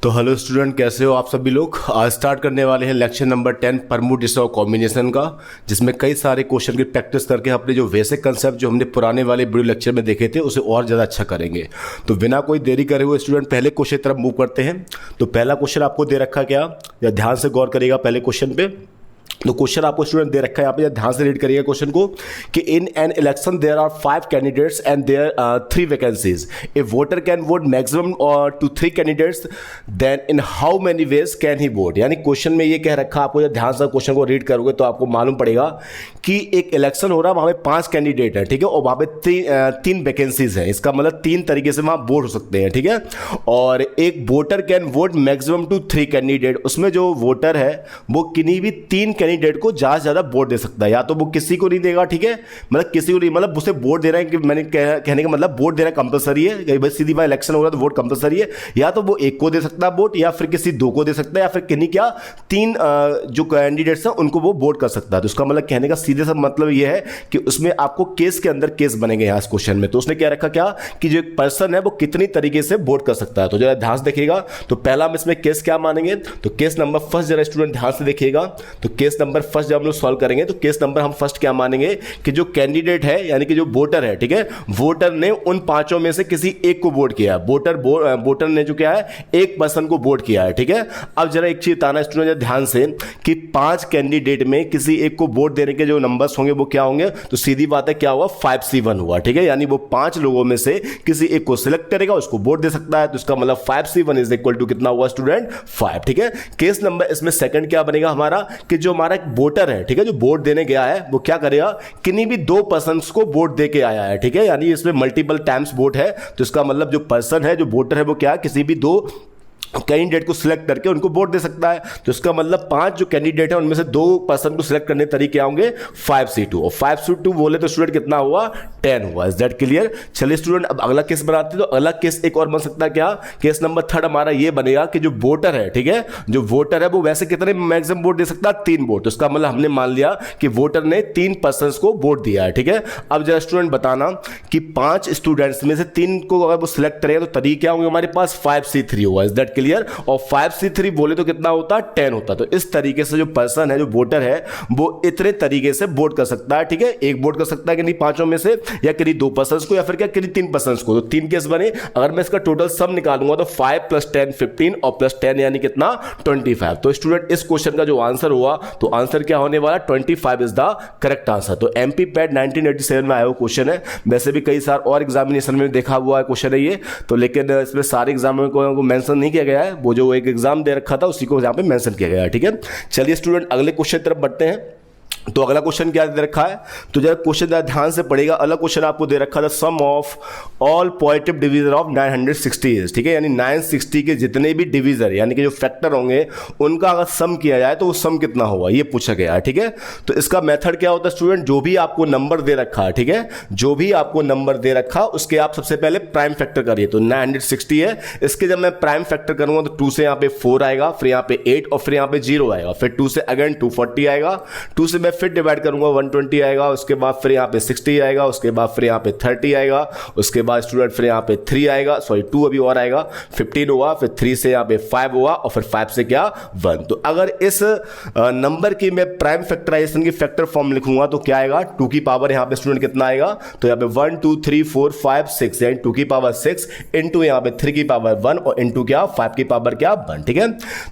तो hello student, कैसे हो आप सभी लोग। आज स्टार्ट करने वाले हैं लेक्चर नंबर 10 परम्यूटेशन और कॉम्बिनेशन का, जिसमें कई सारे क्वेश्चन की प्रैक्टिस करके अपने जो बेसिक कंसेप्ट जो हमने पुराने वाले वीडियो लेक्चर में देखे थे उसे और ज़्यादा अच्छा करेंगे। तो बिना कोई देरी करे हुए स्टूडेंट पहले क्वेश्चन की तरफ मूव करते हैं। तो पहला क्वेश्चन आपको दे रखा क्या, या ध्यान से गौर करिएगा पहले क्वेश्चन पे। तो क्वेश्चन आपको स्टूडेंट दे रखा है यहाँ पे, ध्यान से रीड करिएगा क्वेश्चन को कि in an election there are 5 candidates and there 3 vacancies. A voter can vote maximum to 3 candidates, then in how many ways can he vote. यानी क्वेश्चन में ये कह रखा, आपको जब ध्यान से क्वेश्चन को रीड करोगे तो आपको मालूम पड़ेगा कि एक इलेक्शन हो रहा है, वहाँ पे 5 कैंडिडेट है, ठीक है, और वहाँ पे 3 वैकेंसीज हैं। इसका मतलब 3 तरीके से वहाँ वोट हो सकते हैं, ठीक है। और एक voter can vote maximum to 3 candidate, उसमें जो वोटर है वो किन्हीं भी 3 कैंडिडेट को ज्यादा से ज्यादा वोट दे सकता है। या तो वो किसी को नहीं देगा, ठीक है, मतलब किसी को नहीं, मतलब उसे वोट दे रहा है कि मैंने कहने का मतलब वोट देना कंपलसरी है, भाई सीधी बात इलेक्शन हो रहा है तो वोट कंपलसरी है। या तो वो एक को दे सकता है वोट, या फिर किसी 2 को दे सकता है, या फिर किन्हीं क्या 3 जो कैंडिडेट्स हैं उनको वो वोट कर सकता है। तो उसका मतलब कहने का सीधे सा मतलब ये है कि उसमें आपको केस के अंदर केस बनेंगे यहाँ इस क्वेश्चन में। तो उसने क्या रखा क्या कि जो एक पर्सन है वो कितनी तरीके से वोट कर सकता है। तो जरा ध्यान से देखिएगा। तो पहला हम इसमें केस क्या मानेंगे, तो केस नंबर फर्स्ट जरा स्टूडेंट ध्यान से देखिएगा। तो केस नंबर फर्स्ट जब हम लोग सॉल्व करेंगे तो केस नंबर हम फर्स्ट क्या मानेंगे कि जो कैंडिडेट है यानी कि जो वोटर है, ठीक है, वोटर ने उन 5 में से किसी एक को वोट किया है। वोटर ने जो क्या है एक पर्सन को वोट किया है, ठीक है। अब जरा एक चीज बताना स्टूडेंट ध्यान से कि 5 कैंडिडेट में किसी एक को वोट देने के जो नंबर्स होंगे वो क्या होंगे, तो सीधी बात है क्या हुआ 5C1 हुआ, ठीक है। यानी वो 5 लोगों में से किसी एक को सिलेक्ट करेगा, उसको वोट दे सकता है। तो इसका मतलब 5C1 इज इक्वल टू कितना हुआ स्टूडेंट 5, ठीक है। केस नंबर इसमें सेकंड क्या बनेगा हमारा कि जो हमारा एक वोटर है, ठीक है, जो वोट देने गया है वो क्या करेगा किन्हीं भी 2 पर्सन्स को वोट दे के आया है, ठीक है। यानी इसमें मल्टीपल टाइम्स वोट है। तो इसका मतलब जो पर्सन है, जो वोटर है, वो क्या किसी भी 2 कैंडिडेट को सिलेक्ट करके उनको वोट दे सकता है। तो इसका मतलब 5 जो कैंडिडेट है उनमें से 2 पर्सन को सिलेक्ट करने तरीके होंगे 5C2, और 5C2 बोले तो स्टूडेंट कितना हुआ 10 हुआ। Is that clear. चलिए स्टूडेंट अब अगला केस बनाते हैं। तो अगला केस एक और बन सकता है क्या, केस नंबर 3 हमारा ये बनेगा कि जो वोटर है, ठीक है, जो वोटर है वो वैसे कितने मैक्सिमम वोट दे सकता है 3 वोट। तो इसका मतलब हमने मान लिया कि वोटर ने 3 पर्सन को वोट दिया है, ठीक है। अब जरा स्टूडेंट बताना कि 5 स्टूडेंट्स में से 3 को अगर वो सिलेक्ट करेगा तो तरीके क्या होंगे हमारे पास 5C3 हुआ। Is that clear. और 5C3 बोले तो कितना होता है 10 होता। तो इस तरीके से जो पर्सन है, जो वोटर है, वो इतने तरीके से वोट कर सकता है, ठीक है। एक वोट कर सकता है कि नहीं 5 में से, या किन्हीं 2 पर्सन को, या फिर क्या किन्हीं 3 पर्सन को। तो 3 केस बने। अगर मैं इसका टोटल सम निकालूंगा तो 5 + 10 15, और +10 यानी कितना 25। तो स्टूडेंट इस क्वेश्चन का जो आंसर हुआ, तो आंसर क्या होने वाला 25 इज द करेक्ट आंसर। तो MP पैट 1987 में आया हुआ क्वेश्चन है। वैसे भी कई सारे और एग्जामिनेशन में देखा हुआ क्वेश्चन है ये, तो लेकिन इसमें सारे एग्जाम को मेंशन नहीं किया गया है। वो जो एक एग्जाम दे रखा था उसी को यहां पे मेंशन किया गया है, ठीक है। चलिए स्टूडेंट अगले क्वेश्चन की तरफ बढ़ते हैं। तो अगला क्वेश्चन क्या दे रखा है, तो जरा क्वेश्चन ध्यान से पढ़ेगा। अगला क्वेश्चन आपको दे रखा था sum of all positive divisor of 960, ठीक है। यानी 960 के जितने भी डिवीजर यानी कि जो फैक्टर होंगे उनका अगर सम किया जाए तो वो सम कितना होगा ये पूछा गया है, ठीक है। तो इसका मेथड क्या होता है स्टूडेंट, जो भी आपको नंबर दे रखा है, ठीक है, जो भी आपको नंबर दे रखा उसके आप सबसे पहले प्राइम फैक्टर करिए। तो 960 है, इसके जब मैं प्राइम फैक्टर करूंगा तो 2 से यहाँ पे 4 आएगा, फिर यहाँ पे 8, और फिर यहाँ पे 0 आएगा, फिर 2 से अगेन 240 आएगा, 2 से फिर डिवाइड करूंगा 120 आएगा, उसके बाद फिर यहाँ पे 60 आएगा, उसके बाद फिर यहाँ पे 30 आएगा, उसके बाद स्टूडेंट फिर यहाँ पे 3 आएगा, सॉरी 2 अभी और आएगा, 15 हुआ, फिर 3 से यहाँ पे 5 हुआ, और फिर 5 से क्या 1। तो अगर इस नंबर की मैं प्राइम फैक्टराइजेशन की फैक्टर फॉर्म लिखूंगा तो क्या आएगा 2 की पावर यहाँ पे स्टूडेंट कितना आएगा, तो यहाँ पे 1 2 3 4 5 6 यानी 2 की पावर 6 इंटू यहाँ पे 3 की पावर 1 और इंटू क्या 5 की पावर क्या 1, ठीक है।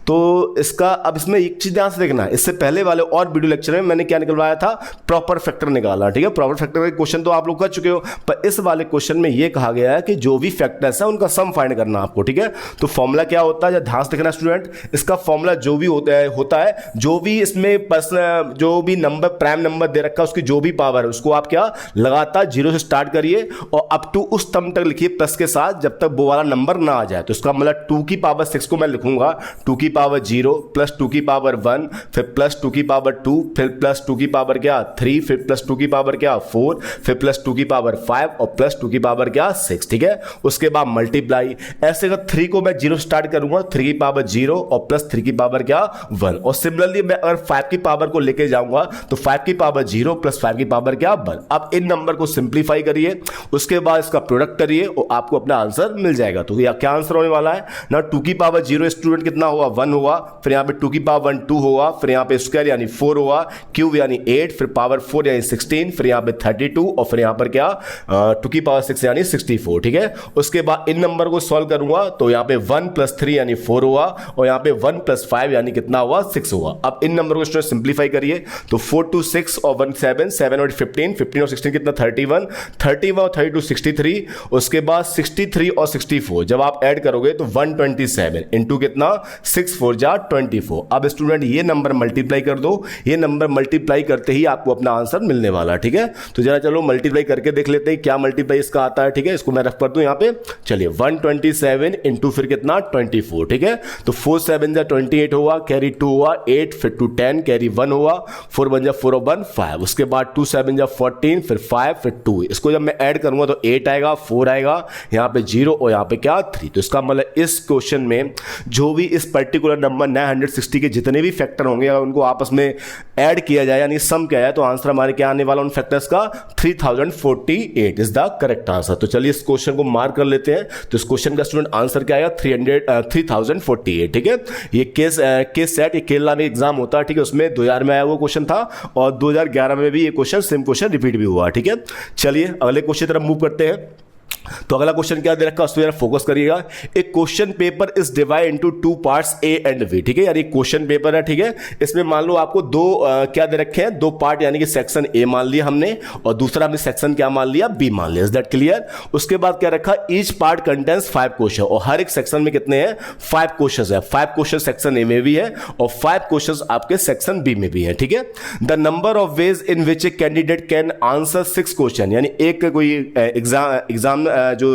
तो इसका अब इसमें एक चीज ध्यान से देखना, इससे पहले वाले और वीडियो लेक्चर में मैंने क्या निकलवाया था प्रॉपर फैक्टर निकाला, ठीक है। प्रॉपर फैक्टर का क्वेश्चन तो आप लोग कर चुके हो, पर इस वाले क्वेश्चन में यह कहा गया है कि जो भी फैक्टर्स है उनका सम फाइंड करना आपको, ठीक है। तो फॉर्मूला क्या होता है, ध्यान से देखना स्टूडेंट। इसका फॉर्मूला जो भी होता है जो भी इसमें पर्सन जो भी नंबर प्राइम नंबर दे रखा है उसकी जो भी पावर है उसको आप क्या लगातार 0 से स्टार्ट करिए और अप टू उस टर्म तक लिखिए प्लस के साथ जब तक वो वाला नंबर ना आ जाए। तो इसका मतलब 2 की पावर 6 को मैं लिखूंगा 2 की पावर 0 प्लस 2 की पावर 1, फिर प्लस 2 की पावर 2, फिर प्लस प्लस 2 की पावर क्या 3, फिर प्लस 2 की पावर क्या 4, फिर प्लस 2 की पावर 5 और प्लस 2 की पावर क्या 6, ठीक है। उसके बाद मल्टीप्लाई, ऐसे अगर 3 को मैं 0 स्टार्ट करूंगा 3 की पावर 0 और प्लस 3 की पावर क्या 1, और सिमिलरली मैं अगर 5 की पावर को लेके जाऊंगा तो 5 की पावर 0 प्लस 5 की पावर क्या 1। अब इन नंबर को सिंप्लीफाई करिए, उसके बाद इसका प्रोडक्ट करिए और आपको अपना आंसर मिल जाएगा। तो क्या आंसर होने वाला है ना, 2 की पावर 0 स्टूडेंट कितना हुआ 1 हुआ, फिर यहां पे 2 की पावर 1 2 होगा, फिर यहां पे स्क्वायर यानी 4 हुआ, क्यूब यानी 8, फिर पावर 4 यानी 16, फिर यहां पे 32 और फिर यहां पर क्या 2 की पावर 6 यानी 64, ठीक है। उसके बाद इन नंबर को सॉल्व करूंगा तो यहां पे 1 प्लस 3 यानी 4 हुआ और यहां पे 1 प्लस 5 यानी कितना हुआ 6 हुआ। अब इन नंबर को स्टूडेंट सिंप्लीफाई करिए तो 4 2 6 और 1 7, 7 और 15, 15 और 16 कितना 31, 31 और 32 63, उसके बाद 63 और 64 जब आप ऐड करोगे तो 127 इंटू कितना 6 4 जा 24। अब स्टूडेंट ये नंबर मल्टीप्लाई कर दो, ये नंबर मल्टीप्लाई करते ही आपको अपना आंसर मिलने वाला, ठीक है। तो जरा चलो मल्टीप्लाई करके देख लेते हैं क्या मल्टीप्लाई इसका आता है, ठीक है। इसको मैं रख कर दूं यहां पे, चलिए 127 इंटू फिर कितना 24, ठीक है। तो 4 7 जा 28 हुआ, कैरी 2 हुआ 8, फिर 2 10 कैरी 1 हुआ, 4 1 जा 4 और 1 5, उसके बाद 2 7 जा 14, फिर 5 फिर 2, इसको जब मैं ऐड करूंगा तो 8 आएगा, 4 आएगा, यहां पे 0 और यहां पे क्या 3। तो इसका मतलब इस क्वेश्चन में जो भी इस पर्टिकुलर नंबर 960 के जितने भी फैक्टर होंगे अगर उनको आपस में ऐड किया जाए यानी सम किया जाए तो आंसर हमारे क्या आने वाला उन फैक्टर्स का 3048 इज द करेक्ट आंसर। तो चलिए इस क्वेश्चन को मार्क कर लेते हैं। तो इस क्वेश्चन का स्टूडेंट आंसर क्या आएगा 3048, ठीक है। ये केस सेट ये केरला में एग्जाम होता है, ठीक है, उसमें 2000 में आया वो क्वेश्चन था और 2011 में भी ये क्वेश्चन सेम क्वेश्चन रिपीट भी हुआ, ठीक है। चलिए अगले क्वेश्चन तरफ मूव करते हैं। तो अगला क्वेश्चन क्या दे रखा है उस पर फोकस करिएगा। एक question paper is divide into 2 parts A and B, ठीक है, यानी क्वेश्चन पेपर है, ठीक है। इसमें मान लो आपको दो क्या दे रखे हैं, 2 पार्ट, यानी कि सेक्शन ए मान लिया हमने और दूसरा हमने सेक्शन क्या मान लिया बी मान लिया। Is that clear? उसके बाद क्या रखा, ईच पार्ट कंटेन्स 5 क्वेश्चन और हर एक सेक्शन में कितने हैं 5 क्वेश्चन है। 5 क्वेश्चन सेक्शन ए में भी है और 5 क्वेश्चन आपके सेक्शन बी में भी है, ठीक है। The number of ways in which a candidate can answer 6 question, यानी एक कोई एग्जाम जो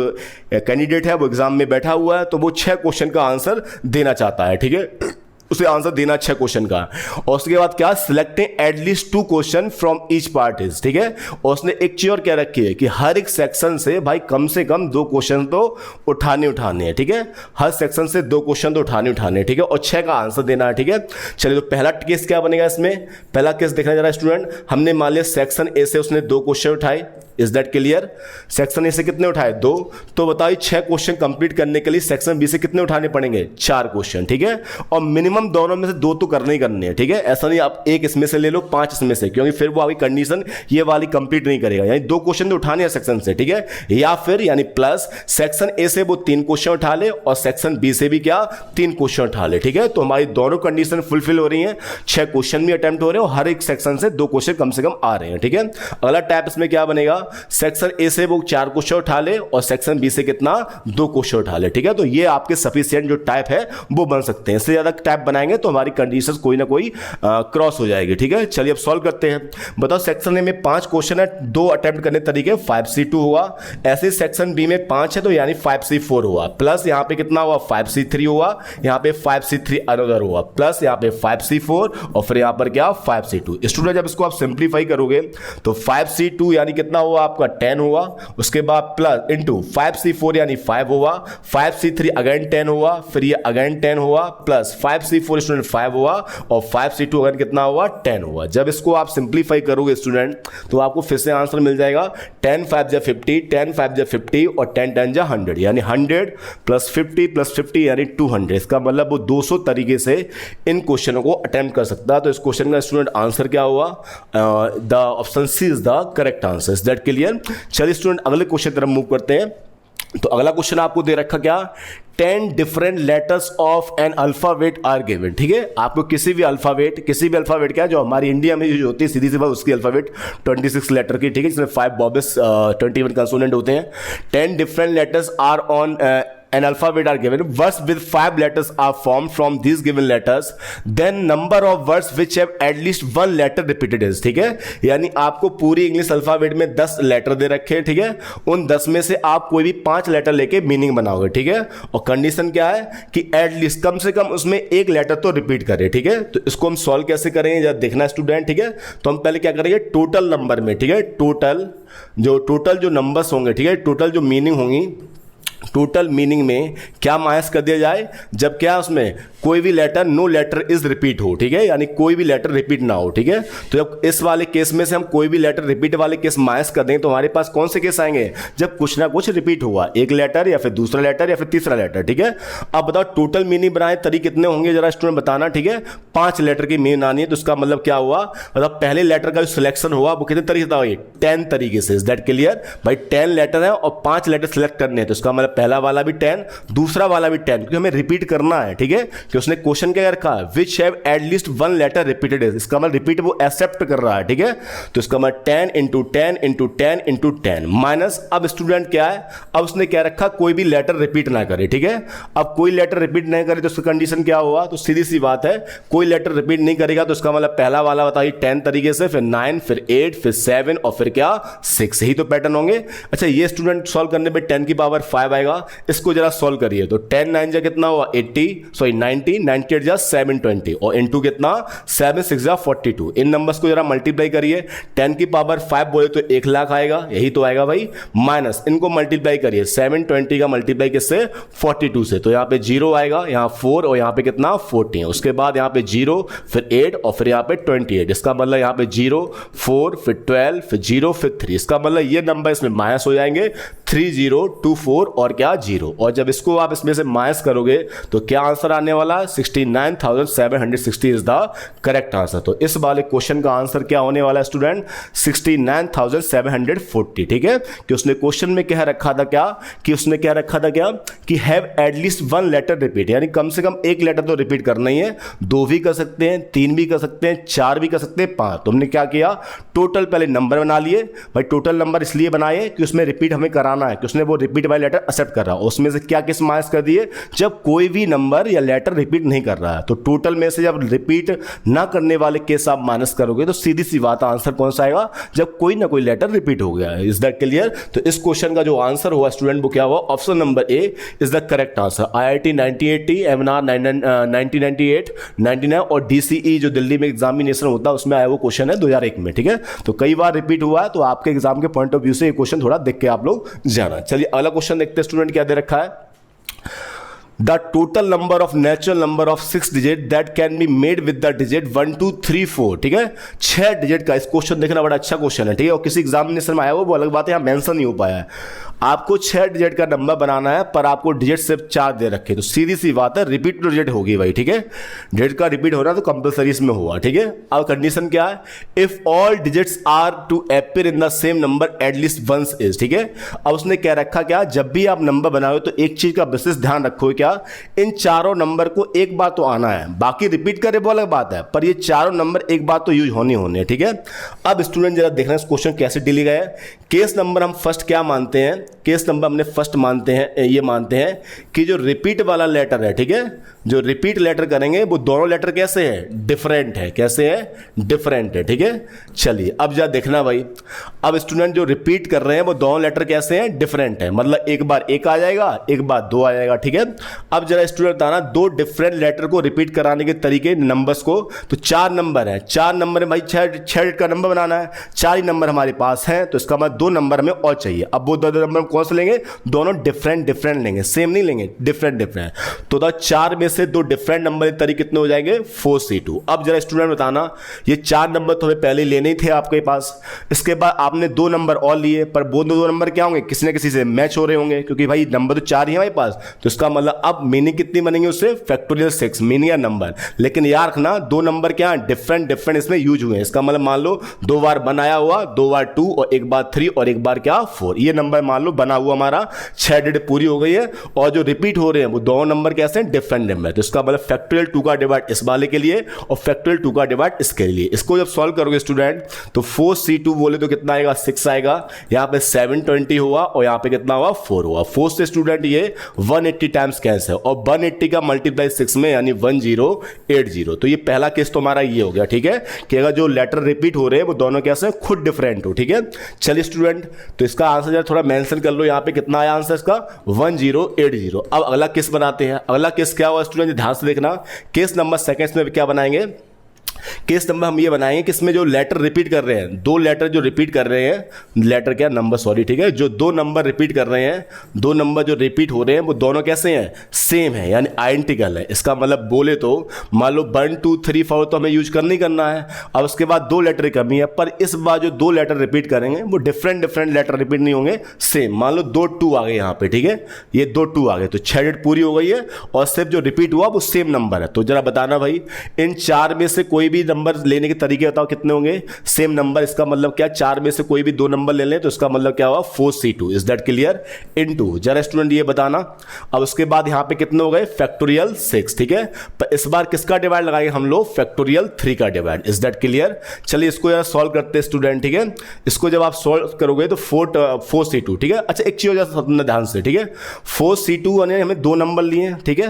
कैंडिडेट है वो एग्जाम में बैठा हुआ है तो वो 6 क्वेश्चन का आंसर देना चाहता है, ठीक है, उसे आंसर देना 6 क्वेश्चन का। और उसके बाद क्या, selecting at least 2 question from each part is, ठीक है। और उसने एक चीज और क्या रखी है कि हर एक सेक्शन से भाई कम से कम 2 क्वेश्चन तो उठाने हैं, ठीक है। हर सेक्शन से 2 क्वेश्चन तो उठाने, ठीक है, और 6 का आंसर देना है, ठीक है। चलिए तो पहला केस क्या बनेगा इसमें, पहला केस देखना जरा स्टूडेंट, हमने मान लिया सेक्शन ए से उसने 2 क्वेश्चन उठाए, is that clear. Section A से कितने उठाए 2, तो बताइए 6 क्वेश्चन कंप्लीट करने के लिए सेक्शन बी से कितने उठाने पड़ेंगे 4 क्वेश्चन, ठीक है। और मिनिमम दोनों में से 2 तो करने ही करने हैं, ठीक है। ऐसा नहीं आप एक इसमें से ले लो 5 इसमें से, क्योंकि फिर वो आपकी कंडीशन ये वाली कंप्लीट नहीं करेगा, यानी 2 क्वेश्चन तो उठाने हैं सेक्शन से, ठीक है। या फिर यानी प्लस सेक्शन ए से वो 3 क्वेश्चन उठा ले और सेक्शन बी से भी क्या 3 क्वेश्चन उठा ले, ठीक है। तो हमारी दोनों कंडीशन फुलफिल हो रही हैं, 6 क्वेश्चन भी अटेम्प्ट हो रहे हैं और हर एक सेक्शन से 2 क्वेश्चन कम से कम आ रहे हैं, ठीक है। अगला टाइप इसमें क्या बनेगा, सेक्शन ए से वो 4 क्वेश्चन उठा ले और सेक्शन बी से कितना 2 क्वेश्चन उठा ले, ठीक है। तो ये आपके सफिशिएंट जो टाइप है वो बन सकते हैं। इससे ज्यादा टाइप बनाएंगे तो हमारी कंडीशंस कोई ना कोई क्रॉस हो जाएगी, ठीक है। चलिए अब सॉल्व करते हैं। बताओ सेक्शन ए में 5 क्वेश्चन है, 2 अटेम्प्ट करने तरीके 5C2 हुआ, ऐसे सेक्शन बी में 5 है तो यानी 5C4 हुआ, प्लस यहां पे कितना हुआ 5C3 हुआ, यहां पे 5C3 अनदर हुआ, प्लस यहां पे 5C4 और फिर यहां पर क्या 5C2। स्टूडेंट जब इसको आप सिंप्लीफाई करोगे तो 5C2 यानी कितना हुआ आपका 10 हुआ, उसके बाद प्लस इंटू 5C4 यानी 5 हुआ, 5C3 अगेन 10 हुआ, फिर ये अगेन 10 हुआ, प्लस 5C4 स्टूडेंट 5 हुआ और 5C2 अगेन कितना हुआ 10 हुआ। जब इसको आप सिंप्लीफाई करोगे स्टूडेंट तो आपको फिर से आंसर मिल जाएगा 10 5 जा 50, 10 5 जा 50 और 10 10 जा 100, यानी 100 प्लस 50 यानी 200। इसका मतलब वो 200 तरीके से इन क्वेश्चनों को अटेम्प्ट कर सकता है। तो इस क्वेश्चन का स्टूडेंट आंसर क्या हुआ, the option C is the correct answer. Is that clear? चलिए स्टूडेंट अगले क्वेश्चन तरफ मूव करते हैं। तो अगला क्वेश्चन आपको दे रखा क्या, 10 different letters of an alphabet are given, ठीक है। आपको किसी भी अल्फाबेट क्या जो हमारी इंडिया में यूज होती है सीधी सी बात उसकी अल्फाबेट 26 लेटर की, ठीक है, जिसमें 5 वोवेल्स 21 कंसोनेंट होते हैं। 10 different letters are on an alphabet are given, words with 5 letters are formed from these given letters, then number of words which have at least 1 letter repeated is, ठीक है, यानी आपको पूरी इंग्लिश अल्फाबेट में 10 letter दे रखे हैं, ठीक है, उन 10 में से आप कोई भी 5 लेटर लेके मीनिंग बनाओगे, ठीक है, और कंडीशन क्या है कि एटलीस्ट कम से कम उसमें एक लेटर तो रिपीट करे, ठीक है। तो इसको हम सॉल्व कैसे करेंगे जरा देखना स्टूडेंट, ठीक है। तो हम पहले क्या करेंगे, टोटल नंबर में, ठीक है, टोटल जो नंबर्स होंगे, ठीक है, टोटल जो मीनिंग होंगी, टोटल मीनिंग में क्या माइनस कर दिया जाए, जब क्या उसमें कोई भी letter, no letter is repeat हो, ठीक है, यानी कोई भी लेटर रिपीट ना हो, ठीक है। तो जब इस वाले केस में से हम कोई भी लेटर रिपीट वाले केस माइनस कर देंगे तो हमारे पास कौन से केस आएंगे, जब कुछ ना कुछ रिपीट हुआ, एक लेटर या फिर दूसरा लेटर या फिर तीसरा लेटर, ठीक है। अब बताओ टोटल मीनिंग बनाए तरीके कितने होंगे जरा स्टूडेंट बताना, ठीक है। 5 लेटर की मीनिंग आनी है, तो इसका मतलब क्या हुआ, मतलब पहले लेटर का जो सिलेक्शन हुआ वो कितने तरीके से हुआ, 10 तरीके से, इज दैट क्लियर भाई। 10 लेटर है और 5 लेटर सिलेक्ट करने हैं, तो इसका मतलब पहला वाला भी 10, दूसरा वाला भी 10, क्योंकि हमें रिपीट करना है, ठीक है, कि उसने क्वेश्चन क्या रखा है, which have at least 1 letter repeated is, इसका मतलब रिपीट वो एक्सेप्ट कर रहा है, ठीक है। तो इसका मतलब 10 इंटू 10 इंटू 10 इंटू 10 माइनस, अब स्टूडेंट क्या है, अब उसने क्या रखा, कोई भी लेटर रिपीट ना करे, ठीक है। अब कोई लेटर रिपीट नहीं करे तो उसका कंडीशन क्या हुआ, तो सीधी सी बात है, कोई लेटर रिपीट नहीं करेगा तो इसका मतलब पहला वाला बताइए 10 तरीके से, फिर 9, फिर 8, फिर 7 और फिर क्या 6, यही तो पैटर्न होंगे। अच्छा ये स्टूडेंट सॉल्व करने पे 10 की पावर 5 आएगा, इसको जरा सॉल्व करिए, तो 10 9 जा कितना हुआ 80, सॉरी 90, 98 जा 720 और इनटू कितना 7 6 जा 42। इन नंबर्स को जरा मल्टीप्लाई करिए, 10 की पावर 5 बोले तो 1 लाख आएगा, यही तो आएगा भाई, माइनस इनको मल्टीप्लाई करिए, 720 का मल्टीप्लाई किससे 42 से, तो यहाँ पे 0 आएगा, यहाँ 4 और यहाँ पे कितना 14, उसके बाद यहाँ पे 0 फिर 8 और फिर यहाँ पे 28, इसका मतलब यहाँ पे 0 4 फिर 12 फिर 0 फिर 3, इसका मतलब ये नंबर इसमें माइनस हो जाएंगे 3024 और क्या 0, और जब इसको आप इसमें से माइनस करोगे तो क्या आंसर आने वाला, 69,760 इज द करेक्ट आंसर। तो इस वाले क्वेश्चन का आंसर क्या होने वाला है स्टूडेंट, 69,740, ठीक है, कि उसने क्वेश्चन में क्या रखा था, क्या कि उसने क्या रखा था, क्या कि हैव एटलीस्ट 1 लेटर रिपीट, यानी कम से कम एक लेटर तो रिपीट करना ही है, 2 भी कर सकते हैं, 3 भी कर सकते हैं, 4 भी कर सकते हैं, 5। तो हमने क्या किया, टोटल पहले नंबर बना लिए भाई, टोटल नंबर इसलिए बनाए कि उसमें रिपीट हमें कराना है, कि उसने वो रिपीट वाले लेटर एक्सेप्ट कर रहा है, उसमें से क्या किस माइनस कर दिए, जब कोई भी नंबर या लेटर रिपीट नहीं कर रहा है, तो टोटल में से जब रिपीट ना करने वाले केस आप माइनस करोगे तो सीधी सी बात आंसर कौन सा आएगा, जब कोई ना कोई लेटर रिपीट हो गया है। Is that clear. तो इस क्वेश्चन का जो आंसर हुआ स्टूडेंट वो क्या हुआ, option number A is the correct answer. IIT 1980, MNR 1998, 99 और DCE जो दिल्ली में एग्जामिनेशन होता है उसमें आया वो क्वेश्चन है 2001 में, ठीक है। तो कई बार रिपीट हुआ है, तो आपके एग्जाम के पॉइंट ऑफ व्यू से ये क्वेश्चन थोड़ा देख के आप लोग जाना। चलिए अगला क्वेश्चन देखते हैं स्टूडेंट क्या दे रखा है, The total number of natural number of 6 digit that can be made with the digit 1 2 3 4, ठीक है, 6 डिजिट का। इस क्वेश्चन देखना बड़ा अच्छा क्वेश्चन है, ठीक है, और किसी एग्जामिनेशन में आया वो अलग बात है, यहाँ मेंशन नहीं हो पाया है। आपको 6 डिजिट का नंबर बनाना है पर आपको डिजिट सिर्फ 4 दे रखे, तो सीधी सी बात है रिपीट टू डिजिट होगी भाई, ठीक है, डिजिट का रिपीट हो रहा है तो कंपलसरी इसमें हुआ, ठीक है। अब कंडीशन क्या है, if all digits are to appear in the same number at least once is, ठीक है। अब उसने क्या रखा, क्या जब भी आप नंबर बनाओ तो एक चीज का विशेष ध्यान रखो, क्या इन चारों नंबर को एक बार तो आना है, बाकी रिपीट करे वो अलग बात है, पर ये चारों नंबर एक बार तो यूज होने, ठीक है। अब स्टूडेंट जरा देखना इस क्वेश्चन कैसे डील गया है। केस नंबर हम फर्स्ट क्या मानते हैं, केस नंबर हमने फर्स्ट मानते हैं, ये मानते हैं कि जो रिपीट वाला लेटर है, ठीक है, जो रिपीट लेटर करेंगे वो दोनों लेटर कैसे है, डिफरेंट है, कैसे है, डिफरेंट है, ठीक है। चलिए अब जरा देखना भाई, अब स्टूडेंट जो रिपीट कर रहे हैं वो दोनों लेटर कैसे हैं, डिफरेंट है, मतलब एक बार 1 आ जाएगा, एक बार 2 आ जाएगा, ठीक है। अब जरा स्टूडेंट बताना 2 डिफरेंट लेटर को रिपीट कराने के तरीके नंबर्स को, तो 4 नंबर है, 4 नंबर है भाई, 6 का नंबर बनाना है, 4 ही नंबर हमारे पास है, तो इसका मतलब 2 नंबर हमें और चाहिए। अब वो 2 नंबर कौन से लेंगे, दोनों डिफरेंट लेंगे, सेम नहीं लेंगे, डिफरेंट। तो 4 में से 2 डिफरेंट नंबर तरीके कितने हो जाएंगे, 4C2। अब जरा स्टूडेंट बताना ये 4 नंबर तो हमें पहले लेने ही थे आपके पास, इसके बाद आपने 2 नंबर और लिए, पर वो 2 नंबर क्या होंगे, किसी न किसी से मैच हो रहे होंगे, क्योंकि भाई नंबर तो 4 ही है हमारे पास, तो इसका मतलब अब मीनिंग कितनी बनेंगे उससे, फैक्टोरियल 6 मीनिंग या नंबर। लेकिन याद रखना दो नंबर क्या डिफरेंट डिफरेंट इसमें यूज हुए हैं। इसका मतलब मान लो 2 बार 1 आया हुआ, 2 बार 2 और 1 बार 3 और 1 बार क्या 4। ये नंबर मान लो बना हुआ हमारा 6 डिजिट पूरी हो गई है। और जो रिपीट हो रहे हैं वो दोनों नंबर कैसे हैं, डिफरेंट नंबर। तो इसका मतलब फैक्टोरियल 2 का डिवाइड इस वाले के लिए और फैक्टोरियल 2 का डिवाइड इसके लिए। इसको जब सॉल्व करोगे स्टूडेंट तो 4c2 बोले तो कितना आएगा 6 आएगा, यहाँ पे 720 हुआ और यहाँ पे कितना हुआ 4 हुआ। 4 से स्टूडेंट ये 180 टाइम्स कैंसिल और 180 का मल्टीप्लाई 6 में यानी 1080। तो ये पहला केस तो हमारा ये हो गया, ठीक है, कि अगर जो लेटर रिपीट हो रहे हैं वो दोनों कैसे खुद डिफरेंट हो, ठीक है। चलिए स्टूडेंट तो इसका आंसर जरा थोड़ा मेंशन कर लो, यहाँ पे कितना आया आंसर इसका 1080। अब अगला केस बनाते हैं। अगला केस क्या हुआ स्टूडेंट, ध्यान से देखना। केस नंबर सेकंड में क्या बनाएंगे, केस नंबर हम ये बनाएंगे कि इसमें जो लेटर रिपीट कर रहे हैं, 2 लेटर जो रिपीट कर रहे हैं, लेटर क्या नंबर सॉरी, ठीक है, जो 2 नंबर रिपीट कर रहे हैं, 2 नंबर जो रिपीट हो रहे हैं वो दोनों कैसे हैं, सेम है यानी आइडेंटिकल है। इसका मतलब बोले तो मान लो 1 2 3 4 तो हमें यूज करना ही करना है। अब उसके बाद 2 लेटर की कमी है, पर इस बार जो 2 लेटर रिपीट करेंगे वो डिफरेंट डिफरेंट लेटर रिपीट नहीं होंगे, सेम। मान लो 2 2 आ गए यहाँ पे, ठीक है, ये 2 2 आ गए तो 6 डिजिट पूरी हो गई है और सिर्फ जो रिपीट हुआ वो सेम नंबर है। तो जरा बताना भाई इन 4 में से कोई भी नंबर लेने के तरीके बताओ कितने होंगे, सेम नंबर। इसका मतलब क्या 4 में से कोई भी 2 नंबर ले लें तो इसका मतलब क्या हुआ 4c2। Is that clear, into जरा स्टूडेंट ये बताना। अब उसके बाद यहां पे कितने हो गए फैक्टोरियल 6, ठीक है, पर इस बार किसका डिवाइड लगाएंगे हम लोग, फैक्टोरियल 3 का डिवाइड। Is that clear. चलिए इसको यार सॉल्व करते हैं स्टूडेंट, ठीक है। इसको जब आप सॉल्व करोगे तो 4c2, ठीक है। अच्छा एक चीज हो जाता ध्यान से, ठीक है, 4c2 यानी हमें 2 नंबर लिए, ठीक है,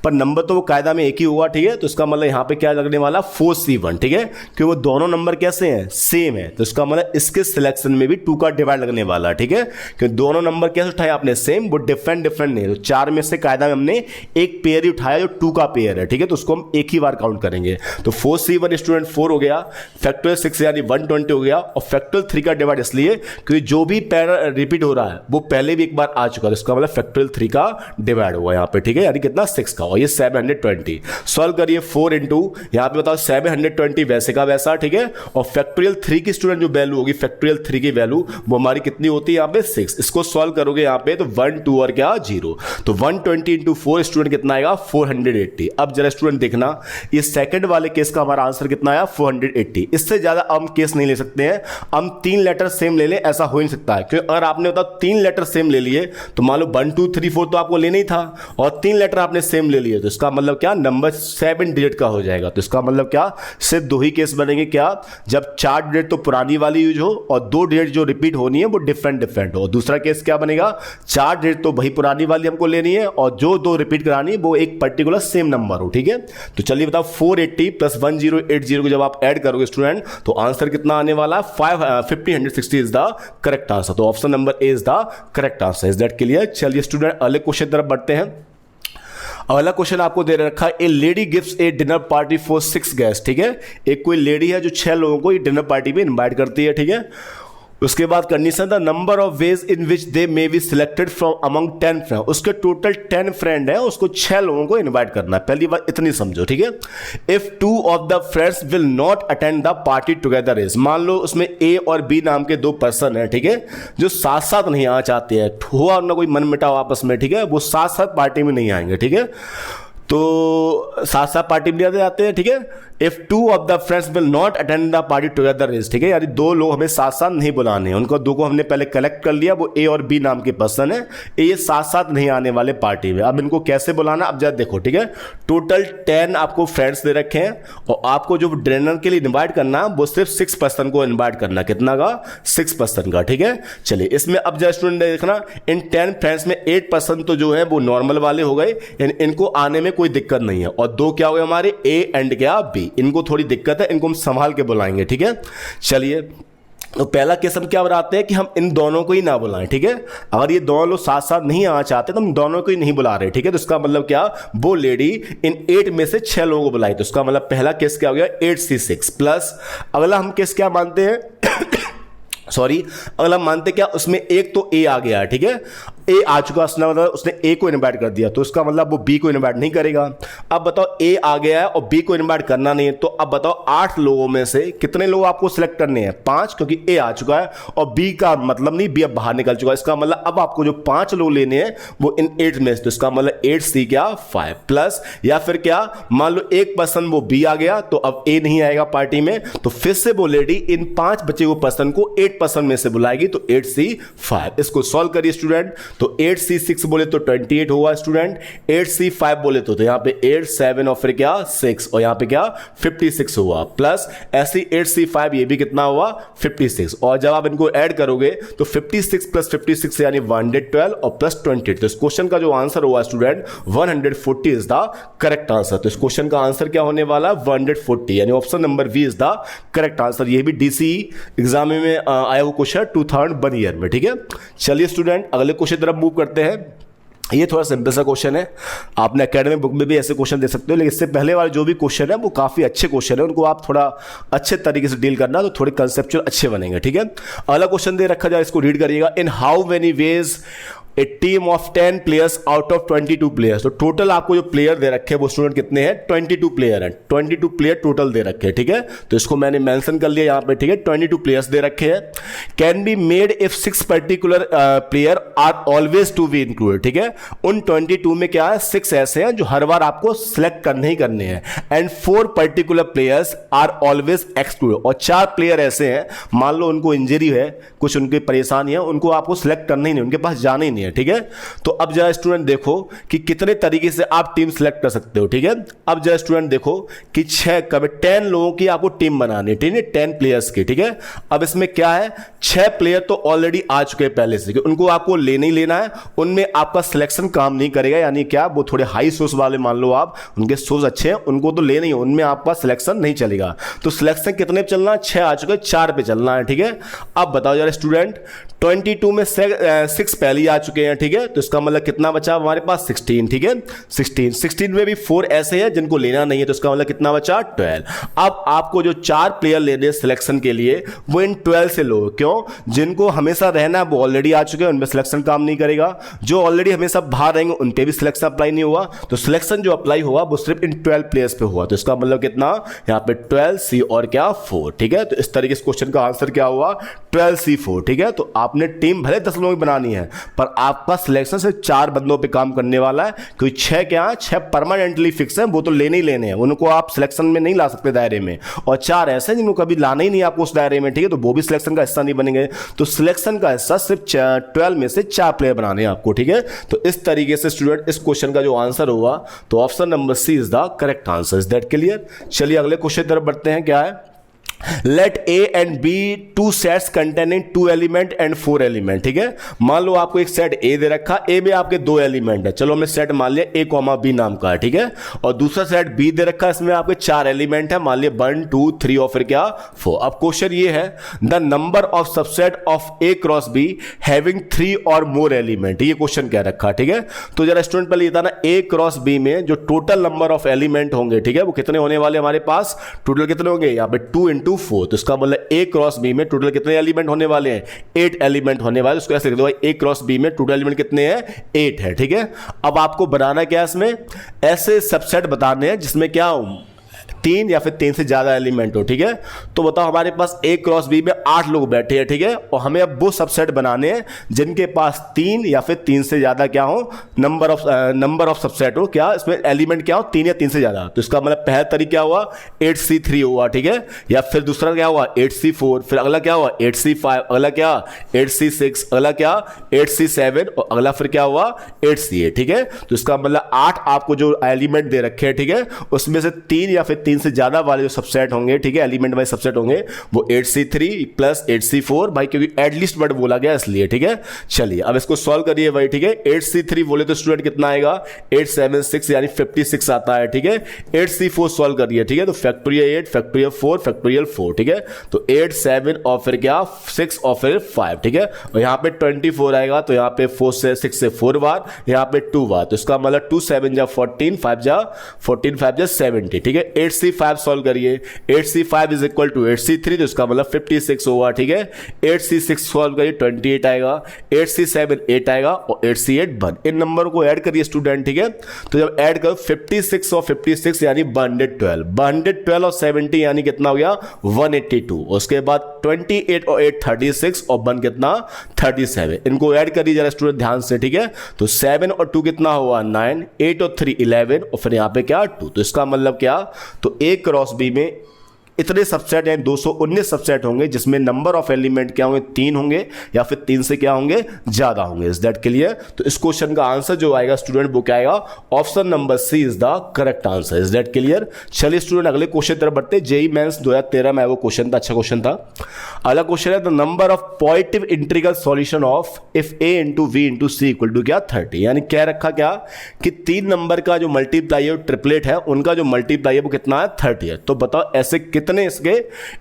पर नंबर तो वो कायदा में एक ही हुआ, ठीक है। तो इसका मतलब यहां पे क्या लगने वाला 4c1, ठीक है, क्योंकि वो दोनों नंबर कैसे हैं, सेम है। तो इसका मतलब इसके सिलेक्शन में भी 2 का डिवाइड लगने वाला, ठीक है, क्योंकि दोनों नंबर कैसे उठाए आपने, सेम, वो डिफरेंट डिफरेंट नहीं। तो 4 में से कायदा में हमने एक पेयर ही उठाया जो 2 का पेयर है, ठीक है, तो उसको हम एक ही बार काउंट करेंगे। तो 4c1 स्टूडेंट 4 हो गया, फैक्टोरियल 6 यानी 120 हो गया और फैक्टोरियल 3 का डिवाइड इसलिए क्योंकि जो भी पेयर रिपीट हो रहा है वो पहले भी एक बार आ चुका है। इसका मतलब फैक्टोरियल 3 का डिवाइड हुआ यहाँ पे, ठीक है, यानी कितना 6 का और ये 720। सॉल्व करिए 4 इंटू यहाँ पे बताओ 720 वैसे का वैसा, ठीक है, और फैक्टोरियल 3 की स्टूडेंट जो वैल्यू होगी, फैक्टोरियल 3 की वैल्यू वो हमारी कितनी होती है यहाँ पे 6। इसको सॉल्व करोगे यहाँ पे तो 1 2 और क्या 0, तो 120 इंटू 4 स्टूडेंट कितना आएगा 480। अब जरा स्टूडेंट देखना ये सेकंड वाले केस का हमारा आंसर कितना आया 480। इससे ज्यादा हम केस नहीं ले सकते हैं, हम 3 लेटर सेम ले लें ऐसा हो नहीं सकता है, क्योंकि अगर आपने बताओ 3 लेटर सेम ले लिए तो मान लो 1 2 3 4 तो आपको लेना ही था और 3 लेटर आपने सेम ले लिए तो इसका मतलब क्या नंबर 7 डिजिट का हो जाएगा। तो इसका मतलब क्या सिर्फ 2 ही केस बनेंगे, क्या जब 4 डिजिट तो पुरानी वाली यूज हो और 2 डिजिट जो रिपीट होनी है वो डिफरेंट डिफरेंट हो। दूसरा केस क्या बनेगा 4 डिजिट तो वही पुरानी वाली हमको लेनी है और जो 2 रिपीट करानी है वो एक पर्टिकुलर सेम नंबर हो, ठीक है। तो चलिए बताओ 480 प्लस 1080 को जब आप ऐड करोगे स्टूडेंट तो आंसर कितना आने वाला 1560 इज द करेक्ट आंसर। तो option number A is the correct answer. Is that clear. चलिए स्टूडेंट अगले क्वेश्चन तरफ बढ़ते हैं। अगला क्वेश्चन आपको दे रखा है ए lady gives A dinner party for 6 guest, ठीक है, एक कोई लेडी है जो 6 लोगों को डिनर पार्टी में इनवाइट करती है, ठीक है। उसके बाद condition the number of ways in which they may be selected from among 10 friend. उसके टोटल 10 फ्रेंड है, उसको 6 लोगों को इनवाइट करना है। पहली बात इतनी समझो, ठीक है। If 2 of the friends will not attend the party together is, मान लो उसमें ए और बी नाम के 2 पर्सन है, ठीक है, जो साथ साथ नहीं आना चाहते हैं, हुआ ना कोई मन मिटाव आपस में, ठीक है, वो साथ साथ पार्टी में नहीं आएंगे, ठीक है, तो साथ साथ पार्टी में जाते हैं, ठीक है। If 2 of the friends will not attend the party together is, ठीक है, यानी 2 लोग हमें साथ साथ नहीं बुलाने हैं, उनको 2 को हमने पहले कलेक्ट कर लिया, वो ए और बी नाम के पर्सन है, ये साथ साथ नहीं आने वाले पार्टी में। अब इनको कैसे बुलाना, अब जरा देखो, ठीक है, टोटल 10 आपको फ्रेंड्स दे रखे हैं और आपको जो डिनर के लिए इन्वाइट करना है वो सिर्फ 6 पर्सन को इन्वाइट करना, कितना का 6 पर्सन का, ठीक है। चलिए इसमें अब जरा स्टूडेंट देखना इन 10 फ्रेंड्स में 8 पर्सन तो जो है वो नॉर्मल वाले हो गए, इनको आने में कोई दिक्कत नहीं है, और 2 क्या हो गए हमारे ए एंड क्या बी, इनको थोड़ी दिक्कत है, इनको हम संभाल के बुलाएंगे, ठीक है। चलिए तो पहला केस हम क्या बनाते हैं कि हम इन दोनों को ही ना बुलाएं, ठीक है। अगर ये दोनों लोग साथ साथ नहीं आना चाहते तो हम दोनों को ही नहीं बुला रहे, ठीक है। तो इसका मतलब क्या वो लेडी इन 8 में से 6 लोगों को बुलाई, तो इसका मतलब पहला केस क्या हो गया 8c6 प्लस अगला हम केस क्या मानते हैं सॉरी अगला मानते क्या उसमें एक तो ए आ गया, ठीक है, ए आ चुका, उसने मतलब उसने ए को इनवाइट कर दिया, तो इसका मतलब वो बी को इनवाइट नहीं करेगा। अब बताओ ए आ गया है और बी को इनवाइट करना नहीं है, तो अब बताओ 8 लोगों में से कितने लोग आपको सिलेक्ट करने हैं? 5, क्योंकि ए आ चुका है और बी का मतलब नहीं, बी अब बाहर निकल चुका है। इसका मतलब अब आपको जो 5 लोग लेने हैं वो इन 8 में से, तो इसका मतलब 8C क्या 5 प्लस, या फिर क्या मान लो एक पर्सन वो बी आ गया तो अब ए नहीं आएगा पार्टी में, तो फिर से वो लेडी इन 5 बचे हुए पर्सन को 8 पर्सन में से बुलाएगी, तो 8C5। इसको सॉल्व करिए स्टूडेंट, तो 8C6 बोले तो 28 हुआ स्टूडेंट, 8C5 बोले तो यहाँ पे 8 7 और फिर क्या 6 और यहाँ पे क्या 56 हुआ, प्लस ऐसे 8C5 ये भी कितना हुआ 56। और जब आप इनको ऐड करोगे तो 56 प्लस 56 यानी 112 और प्लस 28, तो इस क्वेश्चन का जो आंसर हुआ student 140 is the correct answer. तो इस क्वेश्चन का आंसर क्या होने वाला 140, यानी option number B is the correct answer. ये भी डीसीई एग्जाम में आया हुआ क्वेश्चन 2001 ईयर में, ठीक है। चलिए स्टूडेंट अगले क्वेश्चन तरफ मूव करते हैं। ये थोड़ा सिंपल सा क्वेश्चन है, आपने एकेडमिक बुक में भी ऐसे क्वेश्चन दे सकते हो, लेकिन इससे पहले वाले जो भी क्वेश्चन है वो काफ़ी अच्छे क्वेश्चन है, उनको आप थोड़ा अच्छे तरीके से डील करना, तो थोड़े कंसेप्चुअल अच्छे बनेंगे, ठीक है। अगला क्वेश्चन दे रखा जाए, इसको रीड करिएगा। इन how many veg A team of 10 players out of 22 players, तो टोटल आपको जो प्लेयर दे रखे हैं वो स्टूडेंट कितने हैं 22 प्लेयर हैं, 22 प्लेयर टोटल दे रखे हैं, ठीक है। तो इसको मैंने मेंशन कर लिया यहाँ पे, ठीक है, 22 प्लेयर्स दे रखे हैं। Can be made if 6 particular player are always to be included, ठीक है। उन 22 में क्या है 6 ऐसे हैं जो हर बार आपको सिलेक्ट करने ही करने हैं, and 4 particular players are always excluded, और 4 प्लेयर ऐसे हैं मान लो उनको इंजरी है, कुछ उनकी परेशानी है, उनको आपको सिलेक्ट करना ही नहीं, उनके पास जाना ही नहीं है, ठीक है। तो अब जरा स्टूडेंट देखो कि कितने तरीके से आप टीम सिलेक्ट कर सकते हो, ठीक है। अब जरा स्टूडेंट देखो कि 10 लोगों की आपको टीम बनानी है, ठीक है, 10 प्लेयर्स की, ठीक है। अब इसमें क्या है 6 प्लेयर तो ऑलरेडी आ चुके हैं पहले से, उनको आपको लेना ही लेना है, उनमें आपका सिलेक्शन काम नहीं करेगा, यानी क्या वो थोड़े हाई सोर्स वाले मान लो आप, उनके सोर्स अच्छे हैं, उनको तो लेना ही है, उनमें आपका सिलेक्शन नहीं चलेगा। तो सिलेक्शन कितने पे चलना है 6 आ चुके, 4 पे चलना है, ठीक है। अब बताओ जरा स्टूडेंट 22 में 6 पहले ही आ चुके हैं, ठीक है, तो इसका मतलब कितना बचा हमारे पास 16, ठीक है। 16 में भी 4 ऐसे हैं जिनको लेना नहीं है, तो इसका मतलब कितना बचा 12। अब आपको जो 4 प्लेयर लेने सिलेक्शन के लिए वो इन 12 से लो, क्यों? जिनको हमेशा रहना है वो ऑलरेडी आ चुके हैं, उनमें सिलेक्शन काम नहीं करेगा, जो ऑलरेडी हमेशा बाहर रहेंगे उन पे भी सिलेक्शन अप्लाई नहीं हुआ, तो सिलेक्शन जो अप्लाई हुआ वो सिर्फ इन 12 प्लेयर्स पे हुआ, तो इसका मतलब कितना यहाँ पे 12C और क्या 4, ठीक है। तो इस तरीके से क्वेश्चन का आंसर क्या हुआ 12C4, ठीक है। तो आपने टीम भले 10 लोगों की बनानी है, पर आपका सिलेक्शन सिर्फ 4 बंदों पे काम करने वाला है, क्योंकि 6 क्या है 6 परमानेंटली फिक्स है, वो तो लेने ही लेने हैं, उनको आप सिलेक्शन में नहीं ला सकते दायरे में, और 4 ऐसे हैं जिनको कभी लाना ही नहीं आपको उस दायरे में, ठीक है, तो वो भी सिलेक्शन का हिस्सा नहीं बनेंगे। तो सिलेक्शन का हिस्सा सिर्फ 12 में से 4 प्लेयर बनाने हैं आपको, ठीक है। तो इस तरीके से स्टूडेंट इस क्वेश्चन का जो आंसर हुआ तो option number C is the correct answer. Is that clear? चलिए अगले क्वेश्चन तरफ बढ़ते हैं। क्या है Let A and B 2 sets containing 2 element and 4 element, ठीक है। मान लो आपको एक सेट A दे रखा, A में आपके 2 एलिमेंट है, चलो हमने सेट मान लिया A, B नाम का है, ठीक है। और दूसरा सेट B दे रखा, इसमें आपके 4 एलिमेंट है, मान लिया 1 2 3 और फिर क्या 4। अब क्वेश्चन ये है the number of subset of A cross B having 3 और मोर एलिमेंट, ये क्वेश्चन क्या रखा, ठीक है। तो जरा स्टूडेंट पहले ये था ना A क्रॉस B में जो टोटल नंबर ऑफ एलिमेंट होंगे, ठीक है, वो कितने होने वाले हमारे पास, टोटल कितने होंगे यहाँ पे 2 × 4, तो इसका मतलब A क्रॉस B में टोटल कितने एलिमेंट होने वाले हैं 8 एलिमेंट होने वाले। उसको ऐसे लिख दो भाई A क्रॉस B में टोटल एलिमेंट कितने हैं 8 है, ठीक है। अब आपको बनाना क्या है, इसमें ऐसे सबसेट बताने हैं जिसमें क्या 3 या फिर 3 से ज्यादा एलिमेंट हो, ठीक है। तो बताओ हमारे पास A क्रॉस B में 8 लोग बैठे हैं, ठीक है, और हमें अब वो सबसेट बनाने हैं जिनके पास 3 या फिर 3 से ज्यादा क्या हो नंबर ऑफ सबसेट हो, क्या इसमें एलिमेंट क्या हो 3 या 3 से ज्यादा। तो इसका मतलब पहला तरीका क्या हुआ 8C3 हुआ, ठीक है, या फिर दूसरा क्या हुआ 8C4, फिर अगला क्या हुआ 8C5, अगला क्या 8C6, अगला क्या 8C7 और अगला फिर क्या हुआ 8C8, ठीक है। तो इसका मतलब 8 आपको जो एलिमेंट दे रखे हैं, ठीक है, उसमें से 3 या फिर 3 से ज्यादा वाले जो सबसेट होंगे, ठीक है, एलिमेंट वाले सबसेट होंगे वो 8C3 प्लस 8C4 भाई, क्योंकि एटलीस्ट वर्ड बोला गया इसलिए, ठीक है। चलिए अब इसको सॉल्व करिए भाई, ठीक है। 8C3 बोले तो स्टूडेंट कितना आएगा 876 यानी 56 आता है, ठीक है। 8C4 सॉल्व करिए, ठीक है, तो फैक्टोरियल 8 फैक्टोरियल 4 फैक्टोरियल 4, ठीक है। तो 8 7 और फिर क्या 6 और फिर 5, ठीक है, और यहाँ पे 24 आएगा, तो यहाँ पे 4 से 6 से 4 बार, यहाँ पे 2 बार, तो इसका मतलब 2 7 जा 14 5 जा 14 5 जा 70, ठीक है। 8C 8C5 सॉल्व करिए, 8C5 is equal to 8C3, तो इसका मतलब 56 होगा, ठीक है। 8C6 सॉल्व करिए 28 आएगा, 8C7 8 आएगा और 8C8 1। इन नंबरों को ऐड करिए स्टूडेंट, ठीक है। तो जब ऐड करो 56 और 56 यानी 112 और 70 यानी कितना हो गया 182। उसके बाद 28 और 8 36 और 1 कितना 37। इनको ऐड करिए जरा स्टूडेंट ध्यान से, ठीक है। तो 7 और 2 कितना हुआ 9, 8 और 3 11 और फिर यहाँ पे क्या 2। तो इसका मतलब क्या, तो A क्रॉस B में इतने सबसेट यानी 219 सबसेट होंगे जिसमें नंबर ऑफ एलिमेंट क्या होंगे 3 होंगे या फिर 3 से क्या होंगे ज्यादा होंगे। Is that clear? तो इस क्वेश्चन का आंसर जो आएगा स्टूडेंट वो क्या आएगा, option number C is the correct answer. Is that clear? चलिए स्टूडेंट अगले क्वेश्चन तरफ बढ़ते। जेईई मेंस 2013 में वो क्वेश्चन था, अच्छा क्वेश्चन था। अगला क्वेश्चन है the number of positive integral solution of if a into B into C equal to क्या 30। यानी क्या रखा क्या कि 3 नंबर का जो मल्टीप्लाई है ट्रिपलेट है उनका जो मल्टीप्लाई है वो कितना है 30 है। तो बताओ ऐसे कितने इसके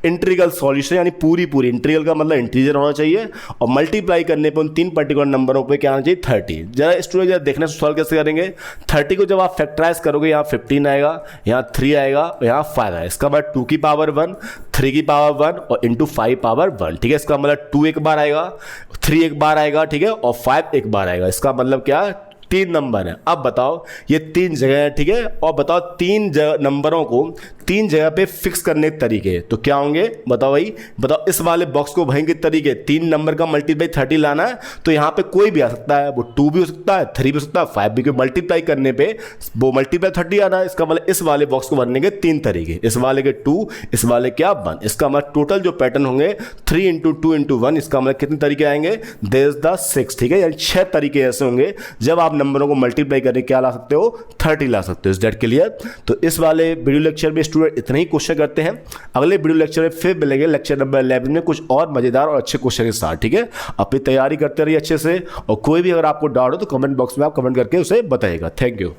इंटीग्रल सॉल्यूशन, यानी पूरी इंटीग्रल का मतलब इंटीजर होना चाहिए और मल्टीप्लाई करने पे उन 3 पर्टिकुलर नंबरों पे क्या आना चाहिए 30। जरा स्टूडेंट जरा देखने से सॉल्व कैसे करेंगे। 30 को जब आप फैक्टराइज करोगे यहाँ 15 आएगा, यहाँ 3 आएगा, यहाँ 5 आएगा। इसका मतलब 2 की पावर 1, 3 की पावर 1 और इंटू 5 पावर 1, ठीक है। इसका मतलब 2 एक बार आएगा, 3 एक बार आएगा, ठीक है, और 5 एक बार आएगा। इसका मतलब क्या 3 नंबर है। अब बताओ ये 3 जगह है, ठीक है। और बताओ 3 नंबरों को 3 जगह पे फिक्स करने के तरीके तो क्या होंगे बताओ भाई। बताओ इस वाले बॉक्स को भरेंगे तरीके, 3 नंबर का मल्टीप्लाई 30 लाना है तो यहाँ पे कोई भी आ सकता है, वो 2 भी हो सकता है, 3 भी हो सकता है, 5 भी। क्योंकि मल्टीप्लाई करने पे वो मल्टीप्लाई 30 आना है। इसका मतलब इस वाले बॉक्स को भरने के 3 तरीके, इस वाले के 2, इस वाले क्या 1। इसका मतलब टोटल जो पैटर्न होंगे 3 इंटू 2 इंटू 1, इसका मतलब कितने तरीके आएंगे देयर इज द 6, ठीक है। यानी 6 तरीके ऐसे होंगे जब आप नंबरों को मल्टीप्लाई करके क्या ला सकते हो 30 ला सकते हो। Is that clear? तो इस वाले वीडियो लेक्चर में स्टूडेंट इतने ही क्वेश्चन करते हैं। अगले वीडियो लेक्चर में फिर मिलेंगे लेक्चर नंबर 11 में कुछ और मजेदार और अच्छे क्वेश्चन के साथ, ठीक है। अपनी तैयारी करते रहिए अच्छे से और कोई भी अगर आपको डाउट हो तो कमेंट बॉक्स में आप कमेंट करके उसे बताइएगा। Thank you.